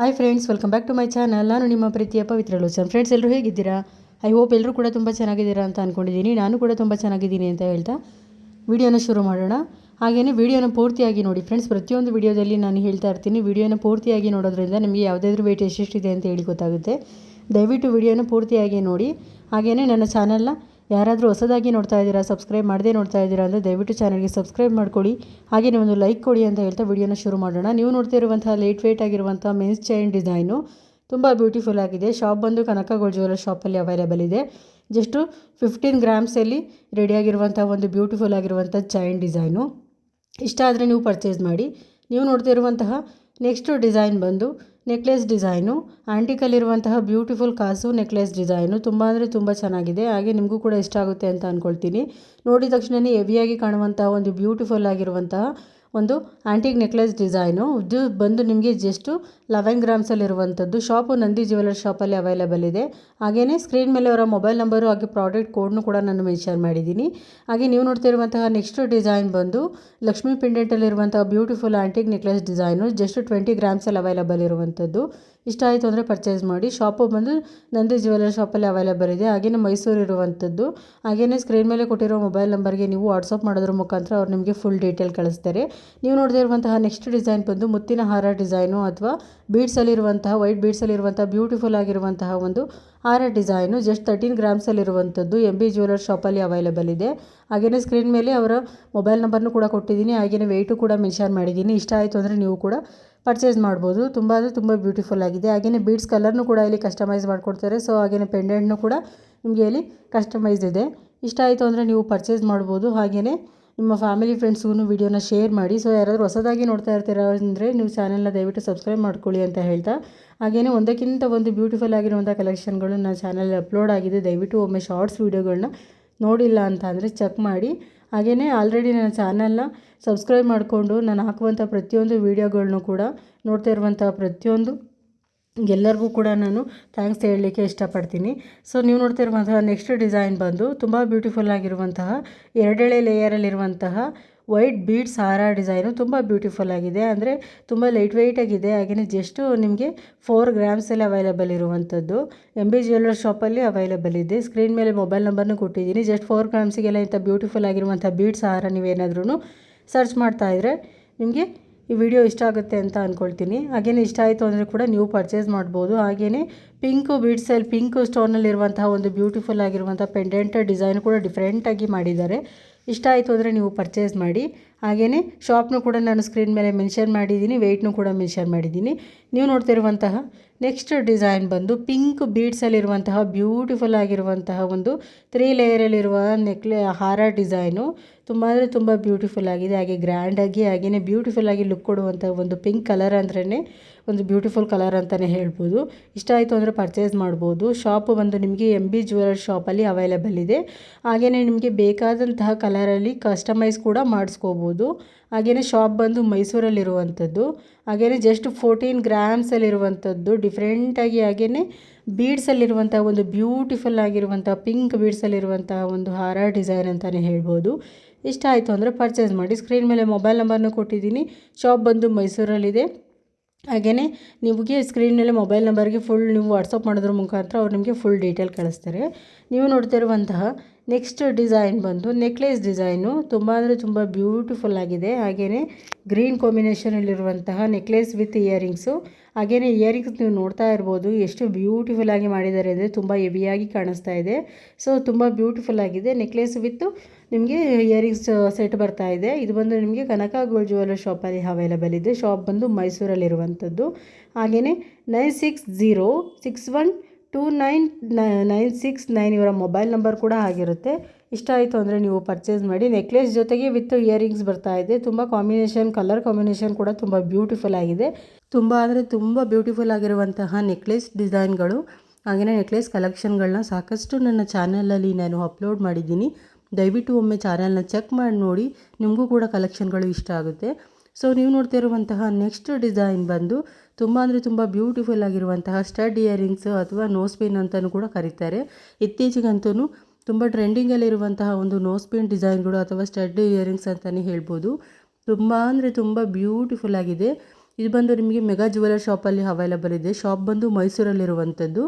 Hi friends, welcome back to my channel. ನಾನು ನಿಮ್ಮ ಪ್ರೀತಿಯ ಪವಿತ್ರ ಲೋಚನ್. ಫ್ರೆಂಡ್ಸ್, ಎಲ್ಲರೂ ಹೇಗಿದ್ದೀರಾ? ಐ ಹೋಪ್ ಎಲ್ಲರೂ ಕೂಡ ತುಂಬ ಚೆನ್ನಾಗಿದ್ದೀರಾ ಅಂತ ಅಂದ್ಕೊಂಡಿದ್ದೀನಿ. ನಾನು ಕೂಡ ತುಂಬ ಚೆನ್ನಾಗಿದ್ದೀನಿ ಅಂತ ಹೇಳ್ತಾ ವಿಡಿಯೋನ ಶುರು ಮಾಡೋಣ. ಹಾಗೆಯೇ ವಿಡಿಯೋನ ಪೂರ್ತಿಯಾಗಿ ನೋಡಿ ಫ್ರೆಂಡ್ಸ್. ಪ್ರತಿಯೊಂದು ವಿಡಿಯೋದಲ್ಲಿ ನಾನು ಹೇಳ್ತಾ ಇರ್ತೀನಿ, ವಿಡಿಯೋನ ಪೂರ್ತಿಯಾಗಿ ನೋಡೋದ್ರಿಂದ ನಿಮಗೆ ಯಾವುದಾದ್ರೂ ವೇಟ್ ಎಷ್ಟೆಷ್ಟಿದೆ ಅಂತ ಹೇಳಿ ಗೊತ್ತಾಗುತ್ತೆ. ದಯವಿಟ್ಟು ವಿಡಿಯೋನ ಪೂರ್ತಿಯಾಗಿ ನೋಡಿ. ಹಾಗೆಯೇ ನನ್ನ ಚಾನಲ್ನ ಯಾರಾದರೂ ಹೊಸದಾಗಿ ನೋಡ್ತಾ ಇದ್ದೀರಾ, ಸಬ್ಸ್ಕ್ರೈಬ್ ಮಾಡದೇ ನೋಡ್ತಾ ಇದ್ದೀರಾ ಅಂದರೆ ದಯವಿಟ್ಟು ಚಾನಲ್ಗೆ ಸಬ್ಸ್ಕ್ರೈಬ್ ಮಾಡ್ಕೊಳ್ಳಿ. ಹಾಗೆಯೇ ಒಂದು ಲೈಕ್ ಕೊಡಿ ಅಂತ ಹೇಳ್ತಾ ವಿಡಿಯೋನ ಶುರು ಮಾಡೋಣ. ನೀವು ನೋಡ್ತಾ ಇರುವಂತಹ ಲೈಟ್ ವೇಟ್ ಆಗಿರುವಂಥ ಮೆನ್ಸ್ ಚೈನ್ ಡಿಸೈನು ತುಂಬ ಬ್ಯೂಟಿಫುಲ್ ಆಗಿದೆ. ಶಾಪ್ ಬಂದು ಕನಕ ಗೋಲ್ಡ್ ಜ್ಯುವೆಲ್ಲರ್ ಶಾಪಲ್ಲಿ ಅವೈಲೇಬಲ್ ಇದೆ. ಜಸ್ಟು 15 ಗ್ರಾಮ್ಸಲ್ಲಿ ರೆಡಿಯಾಗಿರುವಂಥ ಒಂದು ಬ್ಯೂಟಿಫುಲ್ ಆಗಿರುವಂಥ ಚೈನ್ ಡಿಸೈನು. ಇಷ್ಟ ಆದರೆ ನೀವು ಪರ್ಚೇಸ್ ಮಾಡಿ. ನೀವು ನೋಡ್ತಾ ಇರುವಂತಹ ನೆಕ್ಸ್ಟ್ ಡಿಸೈನ್ ಬಂದು ನೆಕ್ಲೆಸ್ ಡಿಸೈನು. ಆಂಟಿಕಲ್ಲಿರುವಂತಹ ಬ್ಯೂಟಿಫುಲ್ ಕಾಸು ನೆಕ್ಲೆಸ್ ಡಿಸೈನು ತುಂಬ ಅಂದರೆ ತುಂಬ ಚೆನ್ನಾಗಿದೆ. ಹಾಗೆ ನಿಮಗೂ ಕೂಡ ಇಷ್ಟ ಆಗುತ್ತೆ ಅಂತ ಅಂದ್ಕೊಳ್ತೀನಿ. ನೋಡಿದ ತಕ್ಷಣವೇ ಹೆವಿಯಾಗಿ ಕಾಣುವಂತಹ ಒಂದು ಬ್ಯೂಟಿಫುಲ್ ಆಗಿರುವಂತಹ ಒಂದು ಆಂಟಿಕ್ ನೆಕ್ಲೆಸ್ ಡಿಸೈನು. ಇದು ಬಂದು ನಿಮಗೆ ಜಸ್ಟು 11 ಗ್ರಾಮ್ಸಲ್ಲಿರುವಂಥದ್ದು. ಶಾಪು ನಂದಿ ಜ್ಯುವೆಲ್ಲರ್ ಶಾಪಲ್ಲಿ ಅವೈಲೇಬಲ್ ಇದೆ. ಹಾಗೆಯೇ ಸ್ಕ್ರೀನ್ ಮೇಲೆ ಅವರ ಮೊಬೈಲ್ ನಂಬರು ಹಾಗೆ ಪ್ರಾಡಕ್ಟ್ ಕೋಡ್ನು ಕೂಡ ನಾನು ಮೆನ್ಷನ್ ಮಾಡಿದ್ದೀನಿ. ಹಾಗೆ ನೀವು ನೋಡ್ತಿರುವಂತಹ ನೆಕ್ಸ್ಟ್ ಡಿಸೈನ್ ಬಂದು ಲಕ್ಷ್ಮೀ ಪೆಂಡೆಂಟಲ್ಲಿರುವಂತಹ beautiful antique necklace design. Just 20 ಗ್ರಾಮ್ಸಲ್ಲಿ ಅವೈಲೇಬಲ್ ಇರುವಂಥದ್ದು. ಇಷ್ಟ ಆಯಿತು ಅಂದರೆ ಪರ್ಚೇಸ್ ಮಾಡಿ. ಶಾಪು ಬಂದು ನಂದಿ ಜ್ಯುವೆಲ್ಲರ್ ಶಾಪಲ್ಲಿ ಅವೈಲೇಬಲ್ ಇದೆ. ಹಾಗೆಯೇ ಮೈಸೂರು ಇರುವಂಥದ್ದು. ಹಾಗೆಯೇ ಸ್ಕ್ರೀನ್ ಮೇಲೆ ಕೊಟ್ಟಿರೋ ಮೊಬೈಲ್ ನಂಬರ್ಗೆ ನೀವು ವಾಟ್ಸಪ್ ಮಾಡೋದ್ರ ಮುಖಾಂತರ ಅವ್ರು ನಿಮಗೆ ಫುಲ್ ಡೀಟೇಲ್ ಕಳಿಸ್ತಾರೆ. ನೀವು ನೋಡದೇ ಇರುವಂತಹ ನೆಕ್ಸ್ಟ್ ಡಿಸೈನ್ ಬಂದು ಮುತ್ತಿನ ಹಾರ ಡಿಸೈನು ಅಥವಾ ಬೀಡ್ಸಲ್ಲಿರುವಂತಹ ವೈಟ್ ಬೀಡ್ಸಲ್ಲಿರುವಂತಹ ಬ್ಯೂಟಿಫುಲ್ ಆಗಿರುವಂತಹ ಒಂದು ಹಾರ ಡಿಸೈನು. ಜಸ್ಟ್ 13 ಗ್ರಾಮ್ಸಲ್ಲಿರುವಂಥದ್ದು. MB ಜ್ಯುವೆಲ್ಲರ್ ಶಾಪಲ್ಲಿ ಅವೈಲೇಬಲ್ ಇದೆ. ಹಾಗೆಯೇ ಸ್ಕ್ರೀನ್ ಮೇಲೆ ಅವರ ಮೊಬೈಲ್ ನಂಬರ್ನು ಕೂಡ ಕೊಟ್ಟಿದ್ದೀನಿ. ಹಾಗೆಯೇ ವೆಯ್ಟು ಕೂಡ ಮೆನ್ಷನ್ ಮಾಡಿದ್ದೀನಿ. ಇಷ್ಟ ಆಯಿತು ಅಂದರೆ ನೀವು ಕೂಡ ಪರ್ಚೇಸ್ ಮಾಡ್ಬೋದು. ತುಂಬ ಅಂದರೆ ತುಂಬ ಬ್ಯೂಟಿಫುಲ್ ಆಗಿದೆ. ಹಾಗೆಯೇ ಬೀಡ್ಸ್ ಕಲರ್ನು ಕೂಡ ಇಲ್ಲಿ ಕಸ್ಟಮೈಸ್ ಮಾಡಿಕೊಡ್ತಾರೆ. ಸೊ ಹಾಗೆಯೇ ಪೆಂಡೆಂಟ್ನು ಕೂಡ ನಿಮಗೆ ಇಲ್ಲಿ ಕಸ್ಟಮೈಸ್ ಇದೆ. ಇಷ್ಟ ಆಯಿತು ಅಂದರೆ ನೀವು ಪರ್ಚೇಸ್ ಮಾಡ್ಬೋದು. ಹಾಗೆಯೇ ನಿಮ್ಮ ಫ್ಯಾಮಿಲಿ ಫ್ರೆಂಡ್ಸ್ಗೂ ವಿಡಿಯೋನ ಶೇರ್ ಮಾಡಿ. ಸೊ ಯಾರಾದರೂ ಹೊಸದಾಗಿ ನೋಡ್ತಾ ಇರ್ತೀರಾ ಅಂದರೆ ನೀವು ಚಾನಲ್ನ ದಯವಿಟ್ಟು ಸಬ್ಸ್ಕ್ರೈಬ್ ಮಾಡ್ಕೊಳ್ಳಿ ಅಂತ ಹೇಳ್ತಾ, ಹಾಗೆಯೇ ಒಂದಕ್ಕಿಂತ ಒಂದು ಬ್ಯೂಟಿಫುಲ್ ಆಗಿರುವಂಥ ಕಲೆಕ್ಷನ್ಗಳು ನನ್ನ ಚಾನಲ್ ಅಪ್ಲೋಡ್ ಆಗಿದೆ. ದಯವಿಟ್ಟು ಒಮ್ಮೆ ಶಾರ್ಟ್ಸ್ ವೀಡಿಯೋಗಳನ್ನ ನೋಡಿಲ್ಲ ಅಂತ ಅಂದರೆ ಚೆಕ್ ಮಾಡಿ. ಹಾಗೆಯೇ ಆಲ್ರೆಡಿ ನನ್ನ ಚಾನಲ್ನ ಸಬ್ಸ್ಕ್ರೈಬ್ ಮಾಡಿಕೊಂಡು ನಾನು ಹಾಕುವಂಥ ಪ್ರತಿಯೊಂದು ವೀಡಿಯೋಗಳನ್ನೂ ಕೂಡ ನೋಡ್ತಾ ಇರುವಂಥ ಪ್ರತಿಯೊಂದು ಎಲ್ಲರಿಗೂ ಕೂಡ ನಾನು ಥ್ಯಾಂಕ್ಸ್ ಹೇಳಲಿಕ್ಕೆ ಇಷ್ಟಪಡ್ತೀನಿ. ಸೊ ನೀವು ನೋಡ್ತಾ ಇರುವಂತಹ ನೆಕ್ಸ್ಟ್ ಡಿಸೈನ್ ಬಂದು ತುಂಬ ಬ್ಯೂಟಿಫುಲ್ ಆಗಿರುವಂತಹ 2 ಲೇಯರಲ್ಲಿರುವಂತಹ ವೈಟ್ ಬೀಡ್ಸ್ ಹಾರ ಡಿಸೈನು. ತುಂಬ ಬ್ಯೂಟಿಫುಲ್ ಆಗಿದೆ, ಅಂದರೆ ತುಂಬ ಲೈಟ್ ವೆಯ್ಟ್ ಆಗಿದೆ. ಹಾಗೆಯೇ ಜಸ್ಟು ನಿಮಗೆ 4 ಗ್ರಾಮ್ಸಲ್ಲಿ ಅವೈಲೇಬಲ್ ಇರುವಂಥದ್ದು. MB ಜ್ಯುವೆಲ್ಲರ್ ಶಾಪಲ್ಲಿ ಅವೈಲೇಬಲ್ ಇದೆ. ಸ್ಕ್ರೀನ್ ಮೇಲೆ ಮೊಬೈಲ್ ನಂಬರ್ನು ಕೊಟ್ಟಿದ್ದೀನಿ. ಜಸ್ಟ್ 4 ಗ್ರಾಮ್ಸಿಗೆಲ್ಲ ಇಂಥ ಬ್ಯೂಟಿಫುಲ್ ಆಗಿರುವಂಥ ಬೀಡ್ಸ್ ಹಾರ ನೀವೇನಾದ್ರೂ ಸರ್ಚ್ ಮಾಡ್ತಾಯಿದ್ರೆ ನಿಮಗೆ ಈ ವಿಡಿಯೋ ಇಷ್ಟ ಆಗುತ್ತೆ ಅಂತ ಅಂದ್ಕೊಳ್ತೀನಿ. ಹಾಗೆಯೇ ಇಷ್ಟ ಆಯಿತು ಅಂದರೆ ಕೂಡ ನೀವು ಪರ್ಚೇಸ್ ಮಾಡ್ಬೋದು. ಹಾಗೆಯೇ ಪಿಂಕು ಬೀಡ್ಸಲ್ಲಿ ಪಿಂಕು ಸ್ಟೋನಲ್ಲಿರುವಂತಹ ಒಂದು ಬ್ಯೂಟಿಫುಲ್ ಆಗಿರುವಂಥ ಪೆಂಡೆಂಟ್ ಡಿಸೈನ್ ಕೂಡ ಡಿಫ್ರೆಂಟಾಗಿ ಮಾಡಿದ್ದಾರೆ. ಇಷ್ಟ ಆಯಿತು ಅಂದರೆ ನೀವು ಪರ್ಚೇಸ್ ಮಾಡಿ. ಹಾಗೆಯೇ ಶಾಪ್ನು ಕೂಡ ನಾನು ಸ್ಕ್ರೀನ್ ಮೇಲೆ ಮೆನ್ಷನ್ ಮಾಡಿದ್ದೀನಿ, ವೆಯ್ಟ್ನು ಕೂಡ ಮೆನ್ಷನ್ ಮಾಡಿದ್ದೀನಿ. ನೀವು ನೋಡ್ತಿರುವಂತಹ ನೆಕ್ಸ್ಟ್ ಡಿಸೈನ್ ಬಂದು ಪಿಂಕ್ ಬೀಡ್ಸಲ್ಲಿರುವಂತಹ ಬ್ಯೂಟಿಫುಲ್ ಆಗಿರುವಂತಹ ಒಂದು 3 ಲೇಯರಲ್ಲಿರುವ ಹಾರ ಡಿಸೈನು. ತುಂಬ ಅಂದರೆ ತುಂಬ ಬ್ಯೂಟಿಫುಲ್ ಆಗಿದೆ. ಹಾಗೆ ಗ್ರ್ಯಾಂಡಾಗಿ ಹಾಗೆಯೇ ಬ್ಯೂಟಿಫುಲ್ ಆಗಿ ಲುಕ್ ಕೊಡುವಂಥ ಒಂದು ಪಿಂಕ್ ಕಲರ್ ಅಂದ್ರೇ ಒಂದು ಬ್ಯೂಟಿಫುಲ್ ಕಲರ್ ಅಂತಲೇ ಹೇಳ್ಬೋದು. ಇಷ್ಟ ಆಯಿತು ಅಂದರೆ ಪರ್ಚೇಸ್ ಮಾಡ್ಬೋದು. ಶಾಪು ಬಂದು ನಿಮಗೆ MB ಜ್ಯುವೆಲ್ಲರ್ ಶಾಪಲ್ಲಿ ಅವೈಲೇಬಲ್ ಇದೆ. ಹಾಗೆಯೇ ನಿಮಗೆ ಬೇಕಾದಂತಹ ಕಲರಲ್ಲಿ ಕಸ್ಟಮೈಸ್ ಕೂಡ ಮಾಡಿಸ್ಕೋಬೋದು. ಹಾಗೆಯೇ ಶಾಪ್ ಬಂದು ಮೈಸೂರಲ್ಲಿರುವಂಥದ್ದು. ಹಾಗೆಯೇ ಜಸ್ಟ್ 14 ಗ್ರಾಮ್ಸಲ್ಲಿರುವಂಥದ್ದು ಡಿಫ್ರೆಂಟಾಗಿ. ಹಾಗೆಯೇ ಬೀಡ್ಸಲ್ಲಿರುವಂಥ ಒಂದು ಬ್ಯೂಟಿಫುಲ್ ಆಗಿರುವಂಥ ಪಿಂಕ್ ಬೀಡ್ಸಲ್ಲಿರುವಂತಹ ಒಂದು ಹಾರ ಡಿಸೈನ್ ಅಂತಲೇ ಹೇಳ್ಬೋದು. ಇಷ್ಟ ಆಯಿತು ಅಂದರೆ ಪರ್ಚೇಸ್ ಮಾಡಿ. ಸ್ಕ್ರೀನ್ ಮೇಲೆ ಮೊಬೈಲ್ ನಂಬರ್ನು ಕೊಟ್ಟಿದ್ದೀನಿ. ಶಾಪ್ ಬಂದು ಮೈಸೂರಲ್ಲಿದೆ. ಹಾಗೆಯೇ ನಿಮಗೆ ಸ್ಕ್ರೀನ್ ಮೇಲೆ ಮೊಬೈಲ್ ನಂಬರ್ಗೆ ಫುಲ್ ನೀವು ವಾಟ್ಸಪ್ ಮಾಡೋದ್ರ ಮುಖಾಂತರ ಅವ್ರು ನಿಮಗೆ ಫುಲ್ ಡೀಟೇಲ್ ಕಳಿಸ್ತಾರೆ. ನೀವು ನೋಡ್ತಿರುವಂತಹ ನೆಕ್ಸ್ಟ್ ಡಿಸೈನ್ ಬಂದು ನೆಕ್ಲೆಸ್ ಡಿಸೈನು. ತುಂಬ ಅಂದರೆ ತುಂಬ ಬ್ಯೂಟಿಫುಲ್ ಆಗಿದೆ. ಹಾಗೆಯೇ ಗ್ರೀನ್ ಕಾಂಬಿನೇಷನಲ್ಲಿರುವಂತಹ ನೆಕ್ಲೆಸ್ ವಿತ್ ಇಯರಿಂಗ್ಸು. ಹಾಗೆಯೇ ಇಯರಿಂಗ್ಸ್ ನೀವು ನೋಡ್ತಾ ಇರ್ಬೋದು ಎಷ್ಟು ಬ್ಯೂಟಿಫುಲ್ ಆಗಿ ಮಾಡಿದ್ದಾರೆ ಅಂದರೆ ತುಂಬ ಹೆವಿಯಾಗಿ ಕಾಣಿಸ್ತಾ ಇದೆ. ಸೊ ತುಂಬ ಬ್ಯೂಟಿಫುಲ್ ಆಗಿದೆ. ನೆಕ್ಲೆಸ್ ವಿತ್ ನಿಮಗೆ ಇಯರಿಂಗ್ಸ್ ಸೆಟ್ ಬರ್ತಾ ಇದೆ. ಇದು ಬಂದು ನಿಮಗೆ ಕನಕ ಗೋಲ್ಡ್ ಜ್ಯುವೆಲ್ಲರ್ ಶಾಪಲ್ಲಿ ಅವೈಲೇಬಲ್ ಇದೆ. ಶಾಪ್ ಬಂದು ಮೈಸೂರಲ್ಲಿರುವಂಥದ್ದು. ಹಾಗೆಯೇ 9606129969 ಇವರ ಮೊಬೈಲ್ ನಂಬರ್ ಕೂಡ ಆಗಿರುತ್ತೆ. ಇಷ್ಟ ಆಯಿತು ಅಂದರೆ ನೀವು ಪರ್ಚೇಸ್ ಮಾಡಿ. ನೆಕ್ಲೆಸ್ ಜೊತೆಗೆ ವಿತ್ ಇಯರಿಂಗ್ಸ್ ಬರ್ತಾ ಇದೆ. ತುಂಬ ಕಲರ್ ಕಾಂಬಿನೇಷನ್ ಕೂಡ ತುಂಬ ಬ್ಯೂಟಿಫುಲ್ ಆಗಿದೆ. ತುಂಬ ಅಂದರೆ ತುಂಬ ಬ್ಯೂಟಿಫುಲ್ ಆಗಿರುವಂತಹ ನೆಕ್ಲೆಸ್ ಡಿಸೈನ್ಗಳು ಹಾಗೆಯೇ ನೆಕ್ಲೆಸ್ ಕಲೆಕ್ಷನ್ಗಳನ್ನ ಸಾಕಷ್ಟು ನನ್ನ ಚಾನಲಲ್ಲಿ ನಾನು ಅಪ್ಲೋಡ್ ಮಾಡಿದ್ದೀನಿ. ದಯವಿಟ್ಟು ಒಮ್ಮೆ ಚಾನಲ್ನ ಚೆಕ್ ಮಾಡಿ ನೋಡಿ. ನಿಮಗೂ ಕೂಡ ಕಲೆಕ್ಷನ್ಗಳು ಇಷ್ಟ ಆಗುತ್ತೆ. ಸೊ ನೀವು ನೋಡ್ತಾ ಇರುವಂತಹ ನೆಕ್ಸ್ಟ್ ಡಿಸೈನ್ ಬಂದು ತುಂಬ ಅಂದರೆ ತುಂಬ ಬ್ಯೂಟಿಫುಲ್ ಆಗಿರುವಂತಹ ಸ್ಟಡ್ ಇಯರಿಂಗ್ಸ್ ಅಥವಾ ನೋಸ್ ಪಿನ್ ಅಂತಲೂ ಕೂಡ ಕರೀತಾರೆ. ಇತ್ತೀಚೆಗಂತೂ ತುಂಬ ಟ್ರೆಂಡಿಂಗಲ್ಲಿರುವಂತಹ ಒಂದು ನೋಸ್ ಪಿನ್ ಡಿಸೈನ್ಗಳು ಅಥವಾ ಸ್ಟಡ್ ಇಯರಿಂಗ್ಸ್ ಅಂತಲೇ ಹೇಳ್ಬೋದು. ತುಂಬ ಅಂದರೆ ತುಂಬ ಬ್ಯೂಟಿಫುಲ್ ಆಗಿದೆ. ಇದು ಬಂದು ನಿಮಗೆ ಮೆಗಾ ಜ್ಯುವೆಲರ್ ಶಾಪಲ್ಲಿ ಅವೈಲಬಲ್ ಇದೆ. ಶಾಪ್ ಬಂದು ಮೈಸೂರಲ್ಲಿರುವಂಥದ್ದು.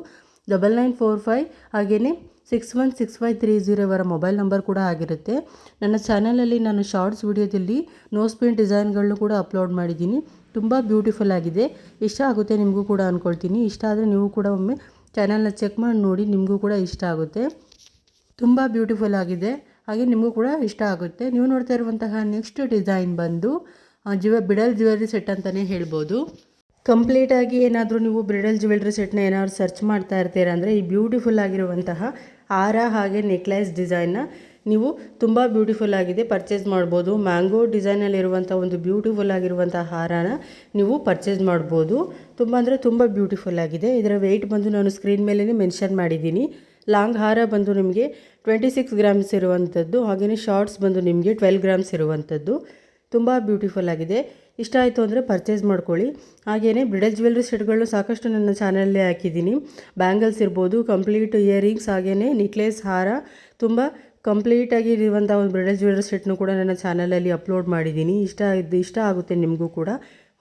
9945 ಹಾಗೆಯೇ 616530 ಅವರ ಮೊಬೈಲ್ ನಂಬರ್ ಕೂಡ ಆಗಿರುತ್ತೆ. ನನ್ನ ಚಾನಲಲ್ಲಿ ನಾನು ಶಾರ್ಟ್ಸ್ ವಿಡಿಯೋದಲ್ಲಿ ನೋಸ್ ಪಿನ್ ಡಿಸೈನ್ಗಳನ್ನು ಕೂಡ ಅಪ್ಲೋಡ್ ಮಾಡಿದ್ದೀನಿ. ತುಂಬ ಬ್ಯೂಟಿಫುಲ್ ಆಗಿದೆ. ಇಷ್ಟ ಆಗುತ್ತೆ ನಿಮಗೂ ಕೂಡ ಅಂದ್ಕೊಳ್ತೀನಿ. ಇಷ್ಟ ಆದರೆ ನೀವು ಕೂಡ ಒಮ್ಮೆ ಚಾನಲ್ನ ಚೆಕ್ ಮಾಡಿ ನೋಡಿ, ನಿಮಗೂ ಕೂಡ ಇಷ್ಟ ಆಗುತ್ತೆ. ತುಂಬ ಬ್ಯೂಟಿಫುಲ್ ಆಗಿದೆ, ಹಾಗೆ ನಿಮಗೂ ಕೂಡ ಇಷ್ಟ ಆಗುತ್ತೆ. ನೀವು ನೋಡ್ತಾ ಇರುವಂತಹ ನೆಕ್ಸ್ಟ್ ಡಿಸೈನ್ ಬಂದು ಬ್ರಿಡಲ್ ಜ್ಯುವೆಲ್ರಿ ಸೆಟ್ ಅಂತಲೇ ಹೇಳ್ಬೋದು. ಕಂಪ್ಲೀಟಾಗಿ ಏನಾದರೂ ನೀವು ಬ್ರಿಡಲ್ ಜ್ಯುವೆಲ್ರಿ ಸೆಟ್ನ ಏನಾದ್ರು ಸರ್ಚ್ ಮಾಡ್ತಾ ಇರ್ತೀರಾ ಅಂದರೆ ಈ ಬ್ಯೂಟಿಫುಲ್ ಆಗಿರುವಂತಹ ಹಾರ ಹಾಗೆ ನೆಕ್ಲೆಸ್ ಡಿಸೈನ್ನ ನೀವು ತುಂಬ ಬ್ಯೂಟಿಫುಲ್ ಆಗಿದೆ ಪರ್ಚೇಸ್ ಮಾಡ್ಬೋದು. ಮ್ಯಾಂಗೋ ಡಿಸೈನಲ್ಲಿರುವಂಥ ಒಂದು ಬ್ಯೂಟಿಫುಲ್ ಆಗಿರುವಂಥ ಹಾರನ ನೀವು ಪರ್ಚೇಸ್ ಮಾಡ್ಬೋದು. ತುಂಬ ಅಂದರೆ ತುಂಬ ಬ್ಯೂಟಿಫುಲ್ ಆಗಿದೆ. ಇದರ ವೆಯ್ಟ್ ಬಂದು ನಾನು ಸ್ಕ್ರೀನ್ ಮೇಲೇ ಮೆನ್ಷನ್ ಮಾಡಿದ್ದೀನಿ. ಲಾಂಗ್ ಹಾರ ಬಂದು ನಿಮಗೆ 26 ಗ್ರಾಮ್ಸ್ ಇರುವಂಥದ್ದು, ಹಾಗೆಯೇ ಶಾರ್ಟ್ಸ್ ಬಂದು ನಿಮಗೆ 12 ಗ್ರಾಮ್ಸ್ ಇರುವಂಥದ್ದು. ತುಂಬ ಬ್ಯೂಟಿಫುಲ್ ಆಗಿದೆ. ಇಷ್ಟ ಆಯಿತು ಅಂದರೆ ಪರ್ಚೇಸ್ ಮಾಡ್ಕೊಳ್ಳಿ. ಹಾಗೆಯೇ ಬ್ರಿಡಲ್ ಜ್ಯುವೆಲ್ರಿ ಸೆಟ್ಗಳು ಸಾಕಷ್ಟು ನನ್ನ ಚಾನಲಲ್ಲೇ ಹಾಕಿದ್ದೀನಿ. ಬ್ಯಾಂಗಲ್ಸ್ ಇರ್ಬೋದು, ಕಂಪ್ಲೀಟ್ ಇಯರಿಂಗ್ಸ್, ಹಾಗೆಯೇ ನೆಕ್ಲೆಸ್, ಹಾರ, ತುಂಬ ಕಂಪ್ಲೀಟಾಗಿ ಇರುವಂಥ ಒಂದು ಬ್ರಿಡಲ್ ಜ್ಯುವೆಲ್ರಿ ಸೆಟ್ನು ಕೂಡ ನನ್ನ ಚಾನಲಲ್ಲಿ ಅಪ್ಲೋಡ್ ಮಾಡಿದ್ದೀನಿ. ಇಷ್ಟ ಆಗುತ್ತೆ ನಿಮಗೂ ಕೂಡ.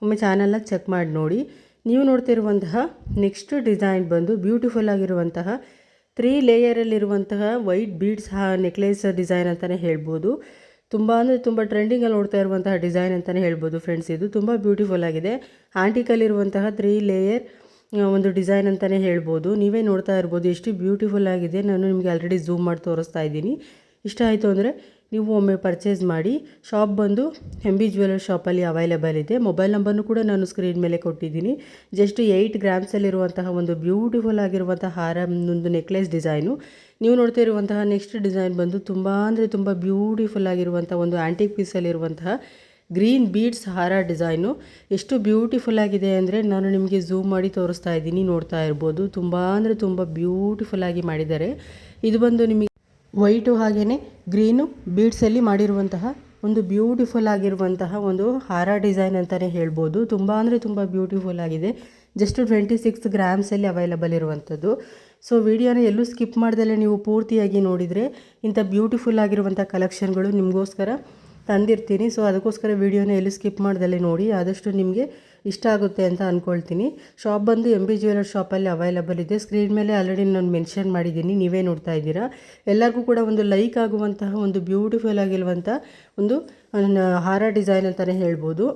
ಒಮ್ಮೆ ಚಾನಲ್ನ ಚೆಕ್ ಮಾಡಿ ನೋಡಿ. ನೀವು ನೋಡ್ತಿರುವಂತಹ ನೆಕ್ಸ್ಟ್ ಡಿಸೈನ್ ಬಂದು ಬ್ಯೂಟಿಫುಲ್ ಆಗಿರುವಂತಹ 3 ಲೇಯರಲ್ಲಿರುವಂತಹ ವೈಟ್ ಬೀಡ್ಸ್ ನೆಕ್ಲೆಸ್ ಡಿಸೈನ್ ಅಂತಲೇ ಹೇಳ್ಬೋದು. ತುಂಬ ಅಂದರೆ ತುಂಬ ಟ್ರೆಂಡಿಂಗಲ್ಲಿ ನೋಡ್ತಾ ಇರುವಂತಹ ಡಿಸೈನ್ ಅಂತಲೇ ಹೇಳ್ಬೋದು ಫ್ರೆಂಡ್ಸ್. ಇದು ತುಂಬ ಬ್ಯೂಟಿಫುಲ್ ಆಗಿದೆ. ಆಂಟಿಕಲ್ಲಿರುವಂತಹ 3 ಲೇಯರ್ ಒಂದು ಡಿಸೈನ್ ಅಂತಲೇ ಹೇಳ್ಬೋದು. ನೀವೇ ನೋಡ್ತಾ ಇರ್ಬೋದು ಎಷ್ಟು ಬ್ಯೂಟಿಫುಲ್ ಆಗಿದೆ. ನಾನು ನಿಮಗೆ ಆಲ್ರೆಡಿ ಝೂಮ್ ಮಾಡಿ ತೋರಿಸ್ತಾ ಇದ್ದೀನಿ. ಇಷ್ಟ ಆಯಿತು ಅಂದರೆ ನೀವು ಒಮ್ಮೆ ಪರ್ಚೇಸ್ ಮಾಡಿ. ಶಾಪ್ ಬಂದು MB ಜ್ಯುವೆಲರ್ ಶಾಪಲ್ಲಿ ಅವೈಲೇಬಲ್ ಇದೆ. ಮೊಬೈಲ್ ನಂಬರ್ನು ಕೂಡ ನಾನು ಸ್ಕ್ರೀನ್ ಮೇಲೆ ಕೊಟ್ಟಿದ್ದೀನಿ. ಜಸ್ಟ್ 8 ಗ್ರಾಮ್ಸಲ್ಲಿರುವಂತಹ ಒಂದು ಬ್ಯೂಟಿಫುಲ್ ಆಗಿರುವಂತಹ ಹಾರ, ಒಂದು ನೆಕ್ಲೆಸ್ ಡಿಸೈನು. ನೀವು ನೋಡ್ತಾ ಇರುವಂತಹ ನೆಕ್ಸ್ಟ್ ಡಿಸೈನ್ ಬಂದು ತುಂಬ ಅಂದರೆ ತುಂಬ ಬ್ಯೂಟಿಫುಲ್ ಆಗಿರುವಂಥ ಒಂದು ಆ್ಯಂಟಿಕ್ ಪೀಸಲ್ಲಿರುವಂತಹ ಗ್ರೀನ್ ಬೀಡ್ಸ್ ಹಾರ ಡಿಸೈನು. ಎಷ್ಟು ಬ್ಯೂಟಿಫುಲ್ ಆಗಿದೆ ಅಂದರೆ ನಾನು ನಿಮಗೆ ಝೂಮ್ ಮಾಡಿ ತೋರಿಸ್ತಾ ಇದ್ದೀನಿ, ನೋಡ್ತಾ ಇರ್ಬೋದು. ತುಂಬ ಅಂದರೆ ತುಂಬ ಬ್ಯೂಟಿಫುಲ್ ಆಗಿ ಮಾಡಿದ್ದಾರೆ. ಇದು ಬಂದು ನಿಮಗೆ ವೈಟು ಹಾಗೆಯೇ ಗ್ರೀನು ಬೀಡ್ಸಲ್ಲಿ ಮಾಡಿರುವಂತಹ ಒಂದು ಬ್ಯೂಟಿಫುಲ್ ಆಗಿರುವಂತಹ ಒಂದು ಹಾರ ಡಿಸೈನ್ ಅಂತಲೇ ಹೇಳ್ಬೋದು. ತುಂಬ ಅಂದರೆ ತುಂಬ ಬ್ಯೂಟಿಫುಲ್ ಆಗಿದೆ. ಜಸ್ಟ್ 26 ಗ್ರಾಮ್ಸಲ್ಲಿ ಅವೈಲಬಲ್ ಇರುವಂಥದ್ದು. ಸೊ ವಿಡಿಯೋನ ಎಲ್ಲೂ ಸ್ಕಿಪ್ ಮಾಡ್ದಲೇ ನೀವು ಪೂರ್ತಿಯಾಗಿ ನೋಡಿದರೆ ಇಂಥ ಬ್ಯೂಟಿಫುಲ್ ಆಗಿರುವಂಥ ಕಲೆಕ್ಷನ್ಗಳು ನಿಮಗೋಸ್ಕರ ತಂದಿರ್ತೀನಿ. ಸೊ ಅದಕ್ಕೋಸ್ಕರ ವಿಡಿಯೋನ ಎಲ್ಲೂ ಸ್ಕಿಪ್ ಮಾಡ್ದಲೇ ನೋಡಿ, ಆದಷ್ಟು ನಿಮಗೆ ಇಷ್ಟ ಆಗುತ್ತೆ ಅಂತ ಅಂದ್ಕೊಳ್ತೀನಿ. ಶಾಪ್ ಬಂದು MB ಜ್ಯುವೆಲರ್ ಶಾಪಲ್ಲಿ ಅವೈಲಬಲ್ ಇದೆ. ಸ್ಕ್ರೀನ್ ಮೇಲೆ ಆಲ್ರೆಡಿ ನಾನು ಮೆನ್ಷನ್ ಮಾಡಿದ್ದೀನಿ, ನೀವೇ ನೋಡ್ತಾ ಇದ್ದೀರಾ. ಎಲ್ಲರಿಗೂ ಕೂಡ ಒಂದು ಲೈಕ್ ಆಗುವಂತಹ ಒಂದು ಬ್ಯೂಟಿಫುಲ್ ಆಗಿರುವಂಥ ಒಂದು ಹಾರ ಡಿಸೈನ್ ಅಂತಲೇ ಹೇಳ್ಬೋದು.